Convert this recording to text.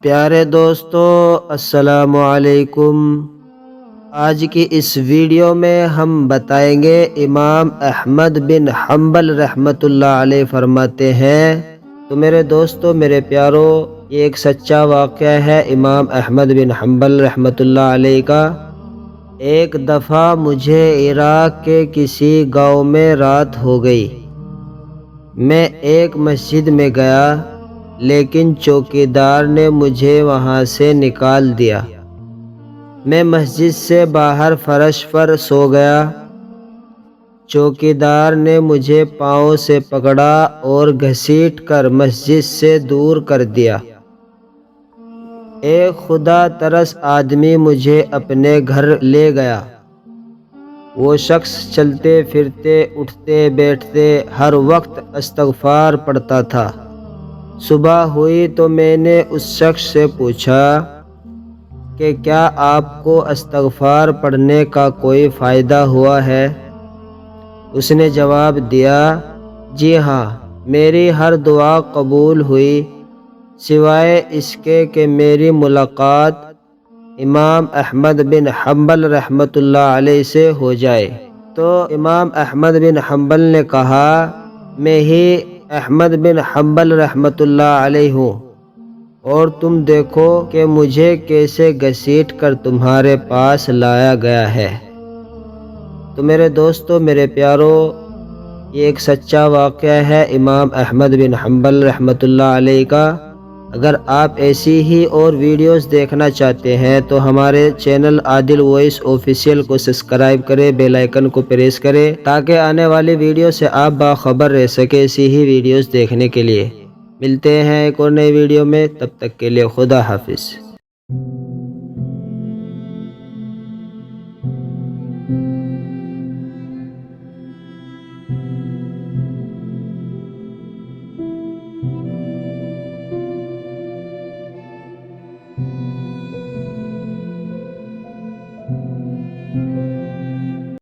پیارے دوستو، السلام علیکم۔ آج کی اس ویڈیو میں ہم بتائیں گے امام احمد بن حنبل رحمۃ اللہ علیہ فرماتے ہیں۔ تو میرے دوستو، میرے پیارو، یہ ایک سچا واقعہ ہے امام احمد بن حنبل رحمۃ اللہ علیہ کا۔ ایک دفعہ مجھے عراق کے کسی گاؤں میں رات ہو گئی۔ میں ایک مسجد میں گیا، لیکن چوکیدار نے مجھے وہاں سے نکال دیا۔ میں مسجد سے باہر فرش پر سو گیا۔ چوکیدار نے مجھے پاؤں سے پکڑا اور گھسیٹ کر مسجد سے دور کر دیا۔ ایک خدا ترس آدمی مجھے اپنے گھر لے گیا۔ وہ شخص چلتے پھرتے، اٹھتے بیٹھتے ہر وقت استغفار پڑھتا تھا۔ صبح ہوئی تو میں نے اس شخص سے پوچھا کہ کیا آپ کو استغفار پڑھنے کا کوئی فائدہ ہوا ہے؟ اس نے جواب دیا، جی ہاں، میری ہر دعا قبول ہوئی، سوائے اس کے کہ میری ملاقات امام احمد بن حنبل رحمۃ اللہ علیہ سے ہو جائے۔ تو امام احمد بن حنبل نے کہا، میں ہی احمد بن حنبل رحمۃ اللہ علیہ ہوں، اور تم دیکھو کہ مجھے کیسے گھسیٹ کر تمہارے پاس لایا گیا ہے۔ تو میرے دوستو، میرے پیارو، یہ ایک سچا واقعہ ہے امام احمد بن حنبل رحمۃ اللہ علیہ کا۔ اگر آپ ایسی ہی اور ویڈیوز دیکھنا چاہتے ہیں تو ہمارے چینل عادل وائس آفیشیل کو سبسکرائب کریں، بیل آئیکن کو پریس کریں تاکہ آنے والی ویڈیو سے آپ باخبر رہ سکیں ایسی ہی ویڈیوز دیکھنے کے لیے۔ ملتے ہیں ایک اور نئی ویڈیو میں، تب تک کے لیے خدا حافظ۔